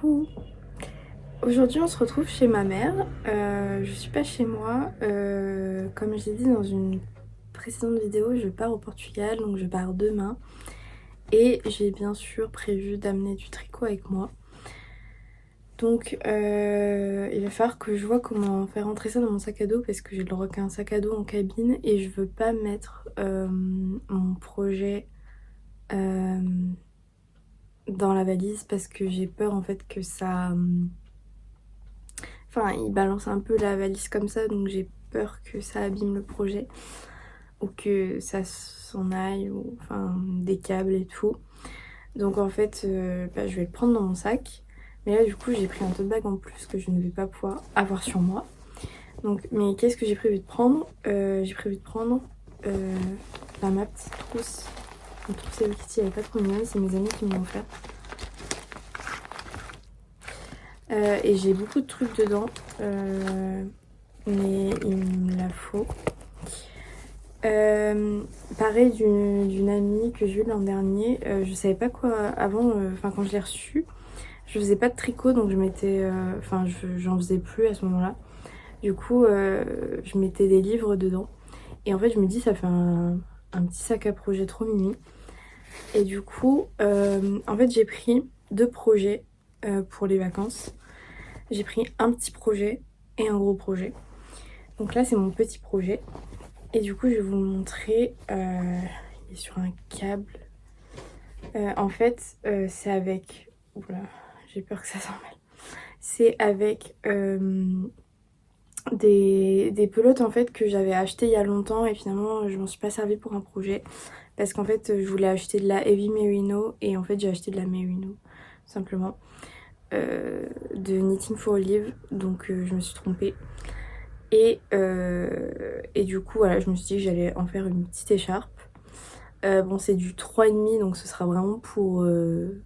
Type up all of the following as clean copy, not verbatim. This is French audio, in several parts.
Coucou! Aujourd'hui on se retrouve chez ma mère. Je suis pas chez moi. Comme je l'ai dit dans une précédente vidéo, je pars au Portugal, donc je pars demain. Et j'ai bien sûr prévu d'amener du tricot avec moi. Donc il va falloir que je vois comment faire rentrer ça dans mon sac à dos parce que j'ai le droit qu'à un sac à dos en cabine et je veux pas mettre mon projet dans la valise parce que j'ai peur en fait que ça... Enfin, il balance un peu la valise comme ça, donc j'ai peur que ça abîme le projet ou que ça s'en aille, ou enfin des câbles et tout. Donc en fait, je vais le prendre dans mon sac. Mais là, du coup, j'ai pris un tote bag en plus que je ne vais pas pouvoir avoir sur moi. Donc, mais qu'est-ce que j'ai prévu de prendre? J'ai prévu de prendre ma petite trousse. Une trousse Hello Kitty, elle est pas trop mignonne, c'est mes amis qui me l'ont offert. Et j'ai beaucoup de trucs dedans, mais il me la faut. Pareil d'une amie que j'ai eue l'an dernier, je savais pas quoi avant, quand je l'ai reçue, je faisais pas de tricot donc je mettais, j'en faisais plus à ce moment-là. Du coup, je mettais des livres dedans et en fait je me dis ça fait un petit sac à projet trop mimi. Et du coup, en fait j'ai pris deux projets pour les vacances. J'ai pris un petit projet et un gros projet. Donc là c'est mon petit projet. Et du coup, je vais vous le montrer. Il est sur un câble. En fait, c'est avec... Oula, j'ai peur que ça s'en mêle. C'est avec des pelotes en fait que j'avais achetées il y a longtemps et finalement je m'en suis pas servi pour un projet parce qu'en fait je voulais acheter de la heavy merino et en fait j'ai acheté de la merino simplement de Knitting for Olive, donc je me suis trompée. Et du coup voilà, je me suis dit que j'allais en faire une petite écharpe. Bon, c'est du 3,5 donc ce sera vraiment pour le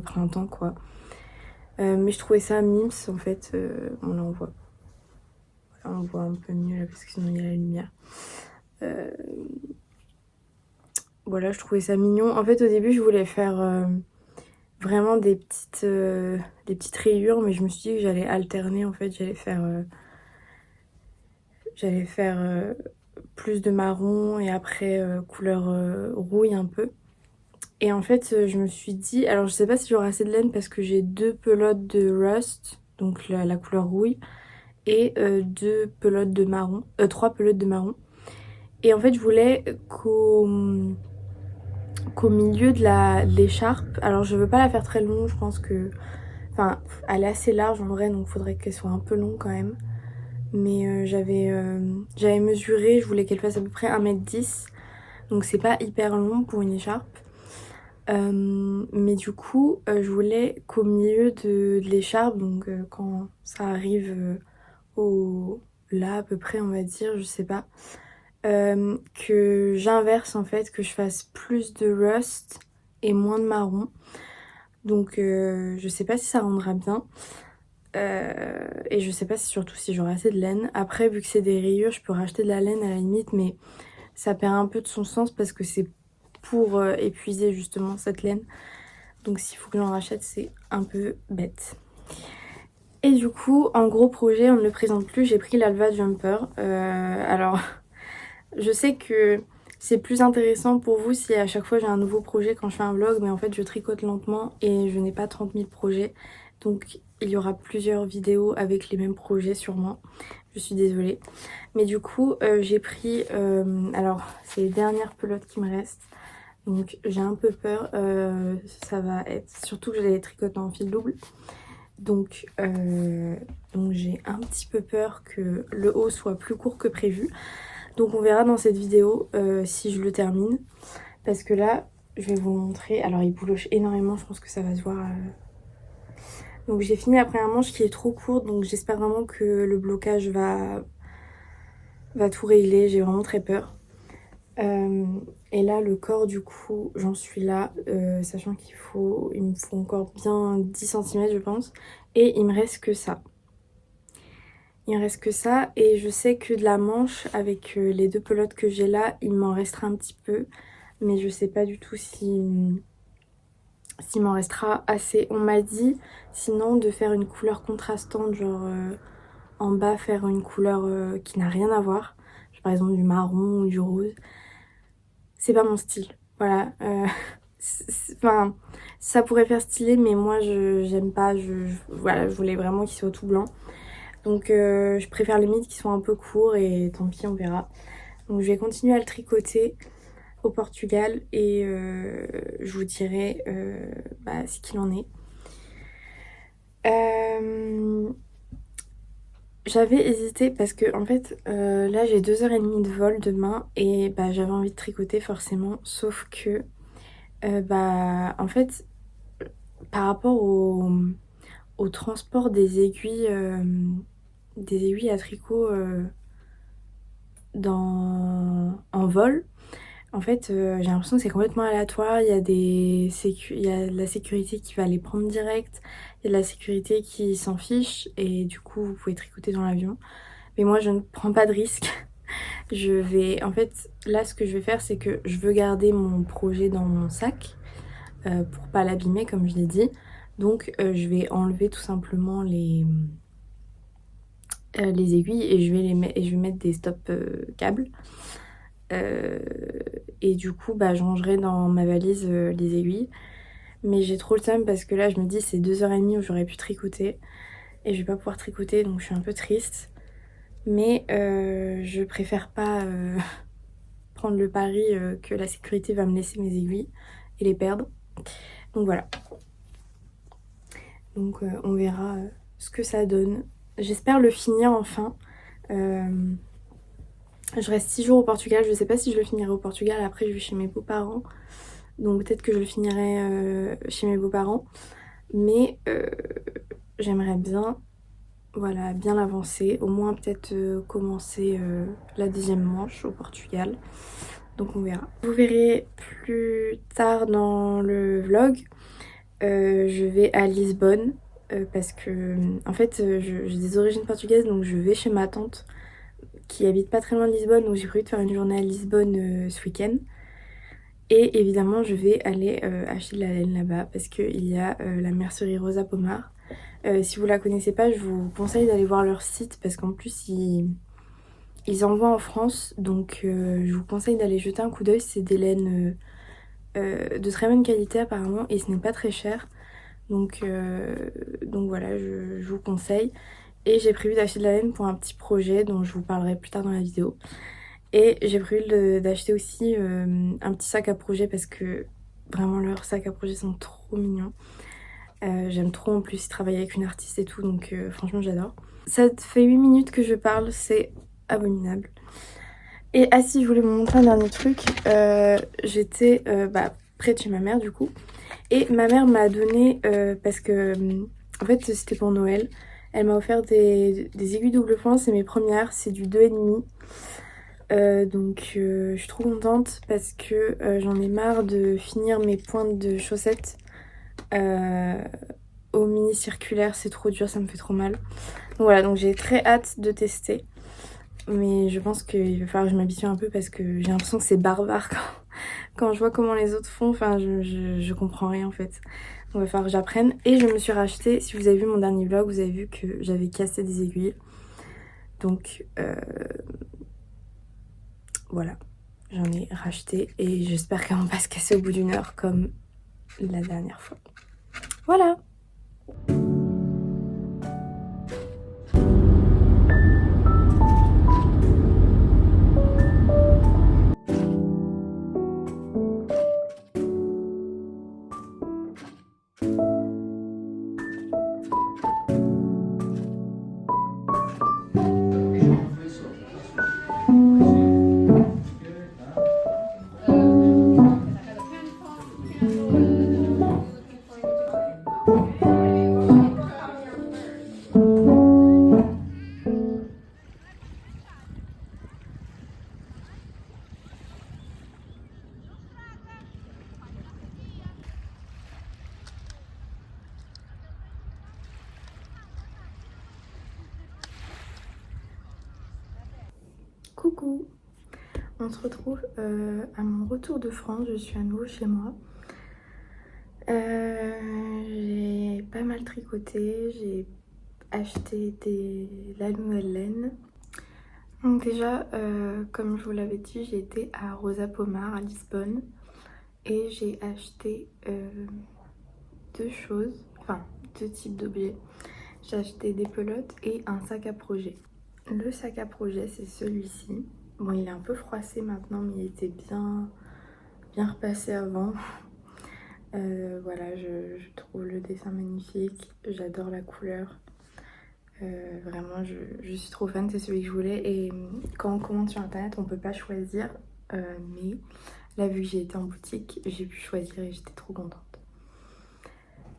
printemps quoi. Mais je trouvais ça mimes en fait. Bon là on voit. Voilà, on voit un peu mieux là parce que sinon il y a la lumière. Voilà, je trouvais ça mignon. En fait au début je voulais faire vraiment des petites rayures, mais je me suis dit que j'allais alterner en fait. J'allais faire plus de marron et après couleur rouille un peu. Et en fait, je me suis dit, alors je sais pas si j'aurai assez de laine parce que j'ai deux pelotes de rust, donc la couleur rouille, et deux pelotes de marron, trois pelotes de marron. Et en fait, je voulais qu'au milieu de l'écharpe, alors je veux pas la faire très longue, je pense que, enfin, elle est assez large en vrai, donc il faudrait qu'elle soit un peu longue quand même. Mais j'avais mesuré, je voulais qu'elle fasse à peu près 1,10 m, donc c'est pas hyper long pour une écharpe. Mais du coup, je voulais qu'au milieu de l'écharpe, donc quand ça arrive là à peu près, on va dire, je sais pas, que j'inverse en fait, que je fasse plus de rust et moins de marron. Donc je sais pas si ça rendra bien. Et je sais pas surtout si j'aurai assez de laine. Après, vu que c'est des rayures, je peux racheter de la laine à la limite, mais ça perd un peu de son sens parce que c'est pour épuiser justement cette laine. Donc s'il faut que j'en rachète, c'est un peu bête. Et du coup, en gros projet, on ne le présente plus, j'ai pris l'Alva Jumper. Alors, je sais que c'est plus intéressant pour vous si à chaque fois j'ai un nouveau projet quand je fais un vlog, mais en fait je tricote lentement et je n'ai pas 30 000 projets. Donc il y aura plusieurs vidéos avec les mêmes projets sûrement. Je suis désolée. Mais du coup, j'ai pris... alors, c'est les dernières pelotes qui me restent. Donc j'ai un peu peur, ça va être surtout que je les tricote en fil double. Donc j'ai un petit peu peur que le haut soit plus court que prévu. Donc on verra dans cette vidéo si je le termine. Parce que là, je vais vous montrer. Alors il bouloche énormément, je pense que ça va se voir. Donc j'ai fini la première manche qui est trop courte. Donc j'espère vraiment que le blocage va tout régler. J'ai vraiment très peur. Et là le corps du coup j'en suis là, sachant il me faut encore bien 10 cm je pense, et il me reste que ça. Il me reste que ça et je sais que de la manche avec les deux pelotes que j'ai là, il m'en restera un petit peu, mais je sais pas du tout s'il m'en restera assez. On m'a dit sinon de faire une couleur contrastante, genre en bas faire une couleur qui n'a rien à voir, genre, par exemple du marron ou du rose. C'est pas mon style, voilà. Enfin, ça pourrait faire stylé, mais moi j'aime pas. Voilà, je voulais vraiment qu'il soit tout blanc. Donc je préfère limite qu'il soit un peu court et tant pis, on verra. Donc je vais continuer à le tricoter au Portugal et je vous dirai ce qu'il en est. J'avais hésité parce que en fait là j'ai 2h30 de vol demain et j'avais envie de tricoter forcément, sauf que en fait par rapport au transport des aiguilles à tricot en vol, en fait j'ai l'impression que c'est complètement aléatoire. Il y a de la sécurité qui va les prendre direct, il y a de la sécurité qui s'en fiche et du coup vous pouvez tricoter dans l'avion. Mais moi je ne prends pas de risque. En fait, là ce que je vais faire c'est que je veux garder mon projet dans mon sac pour pas l'abîmer comme je l'ai dit. Donc je vais enlever tout simplement les aiguilles et je vais mettre des stop câbles. Euh, et du coup, je rangerai dans ma valise les aiguilles. Mais j'ai trop le seum parce que là, je me dis, c'est 2h30 où j'aurais pu tricoter. Et je vais pas pouvoir tricoter, donc je suis un peu triste. Mais je préfère pas prendre le pari que la sécurité va me laisser mes aiguilles et les perdre. Donc voilà. Donc on verra ce que ça donne. J'espère le finir enfin. Je reste 6 jours au Portugal. Je sais pas si je le finirai au Portugal. Après, je vais chez mes beaux-parents. Donc peut-être que je le finirai chez mes beaux-parents. Mais j'aimerais bien, voilà, bien l'avancer. Au moins peut-être commencer la deuxième manche au Portugal. Donc on verra. Vous verrez plus tard dans le vlog. Je vais à Lisbonne. Parce que en fait j'ai des origines portugaises, donc je vais chez ma tante qui habite pas très loin de Lisbonne, donc j'ai prévu de faire une journée à Lisbonne ce week-end. Et évidemment, je vais aller acheter de la laine là-bas parce qu'il y a la mercerie Rosa Pomar. Si vous la connaissez pas, je vous conseille d'aller voir leur site parce qu'en plus, ils envoient en France. Donc, je vous conseille d'aller jeter un coup d'œil. C'est des laines de très bonne qualité apparemment et ce n'est pas très cher. Donc voilà, je vous conseille. Et j'ai prévu d'acheter de la laine pour un petit projet dont je vous parlerai plus tard dans la vidéo. Et j'ai prévu d'acheter aussi un petit sac à projet parce que vraiment leurs sacs à projet sont trop mignons. J'aime trop en plus, ils travaillent avec une artiste et tout, donc franchement j'adore. Ça fait 8 minutes que je parle, c'est abominable. Et ah si, je voulais vous montrer un dernier truc. J'étais près de chez ma mère du coup. Et ma mère m'a donné, parce que en fait c'était pour Noël, elle m'a offert des aiguilles double point, c'est mes premières, c'est du 2,5. Donc je suis trop contente parce que j'en ai marre de finir mes pointes de chaussettes au mini circulaire, c'est trop dur, ça me fait trop mal. Donc voilà, donc j'ai très hâte de tester. Mais je pense qu'il va falloir que je m'habitue un peu parce que j'ai l'impression que c'est barbare quand je vois comment les autres font. Enfin, je comprends rien en fait. Donc il va falloir que j'apprenne. Et je me suis racheté, si vous avez vu mon dernier vlog, vous avez vu que j'avais cassé des aiguilles. Donc voilà. J'en ai racheté et j'espère qu'elles vont pas se casser au bout d'une heure comme la dernière fois. Voilà! Coucou! On se retrouve à mon retour de France, je suis à nouveau chez moi. J'ai pas mal tricoté, j'ai acheté la nouvelle laine. Donc déjà, comme je vous l'avais dit, j'ai été à Rosa Pomar à Lisbonne et j'ai acheté deux choses, enfin deux types d'objets. J'ai acheté des pelotes et un sac à projet. Le sac à projet, c'est celui-ci. Bon, il est un peu froissé maintenant, mais il était bien repassé avant. Voilà, je trouve le dessin magnifique, j'adore la couleur. Vraiment, je suis trop fan, c'est celui que je voulais. Et quand on commande sur internet, on peut pas choisir. Mais là, vu que j'ai été en boutique, j'ai pu choisir et j'étais trop contente.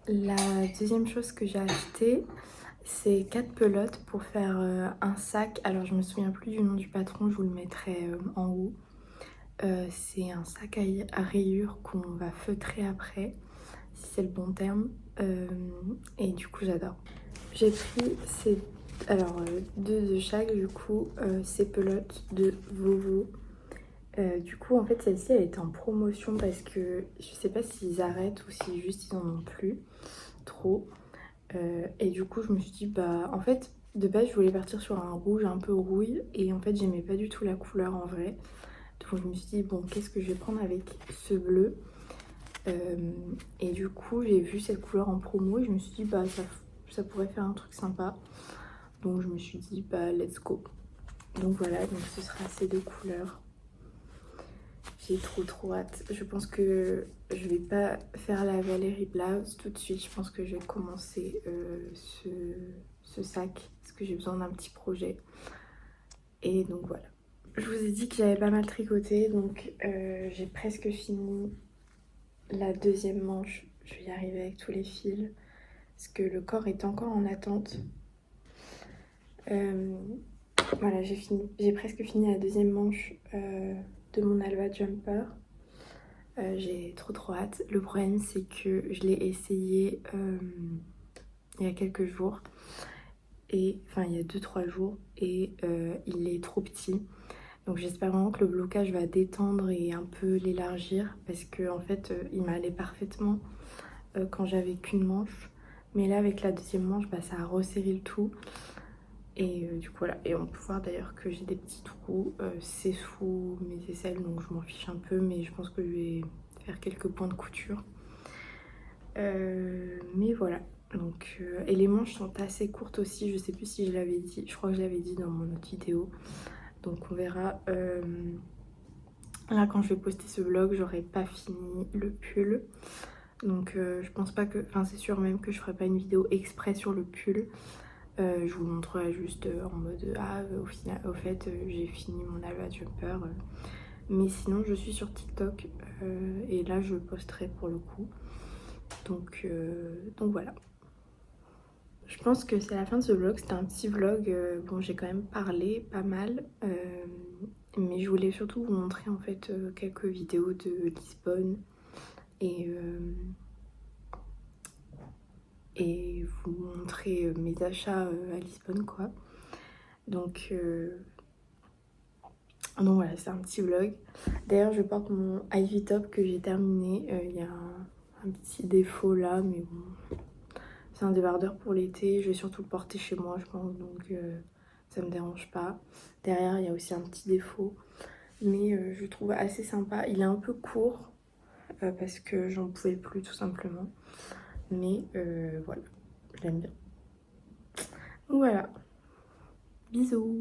La deuxième chose que j'ai acheté, c'est 4 pelotes pour faire un sac. Alors, je me souviens plus du nom du patron, je vous le mettrai en haut. C'est un sac à rayures qu'on va feutrer après, si c'est le bon terme. Et du coup, j'adore. J'ai pris deux de chaque, du coup, ces pelotes de Vovo. Du coup, en fait, celle-ci, elle était en promotion parce que je sais pas s'ils arrêtent ou si juste ils en ont plus trop. Et du coup, je me suis dit, bah, en fait, de base, je voulais partir sur un rouge un peu rouille. Et en fait, j'aimais pas du tout la couleur en vrai. Donc, je me suis dit, bon, qu'est-ce que je vais prendre avec ce bleu? Et du coup, j'ai vu cette couleur en promo et je me suis dit, bah, ça pourrait faire un truc sympa. Donc, je me suis dit, bah, let's go. Donc, voilà, donc ce sera ces deux couleurs. J'ai trop hâte. Je pense que je vais pas faire la Valérie Blouse tout de suite. Je pense que je vais commencer ce sac parce que j'ai besoin d'un petit projet. Et donc voilà. Je vous ai dit que j'avais pas mal tricoté, donc j'ai presque fini la deuxième manche. Je vais y arriver avec tous les fils parce que le corps est encore en attente. Voilà, j'ai presque fini la deuxième manche de mon Alba Jumper. J'ai trop hâte. Le problème, c'est que je l'ai essayé il y a quelques jours. Et enfin, il y a 2-3 jours. Et il est trop petit. Donc j'espère vraiment que le blocage va détendre et un peu l'élargir. Parce que en fait, il m'allait parfaitement quand j'avais qu'une manche. Mais là, avec la deuxième manche, bah, ça a resserré le tout. Et du coup, voilà. Et on peut voir d'ailleurs que j'ai des petits trous. C'est sous mes aisselles, donc je m'en fiche un peu. Mais je pense que je vais faire quelques points de couture. Mais voilà. Donc, et les manches sont assez courtes aussi. Je sais plus si je l'avais dit. Je crois que je l'avais dit dans mon autre vidéo. Donc on verra. Là, quand je vais poster ce vlog, j'aurai pas fini le pull. Donc je pense pas que... Enfin, c'est sûr même que je ferai pas une vidéo exprès sur le pull. Je vous montrerai juste en mode ah au fait j'ai fini mon Alba Jumper. Mais sinon je suis sur TikTok et là je posterai pour le coup. Donc voilà. Je pense que c'est la fin de ce vlog. C'était un petit vlog. Bon, j'ai quand même parlé pas mal. Mais je voulais surtout vous montrer en fait quelques vidéos de Lisbonne. Et vous montrer mes achats à Lisbonne, quoi. Donc voilà, c'est un petit vlog. D'ailleurs, je porte mon Ivy Top que j'ai terminé. Il y a un petit défaut là, mais bon. C'est un débardeur pour l'été. Je vais surtout le porter chez moi, je pense. Donc ça me dérange pas. Derrière, il y a aussi un petit défaut. Mais je le trouve assez sympa. Il est un peu court parce que j'en pouvais plus tout simplement. Mais voilà, je l'aime bien. Voilà. Bisous.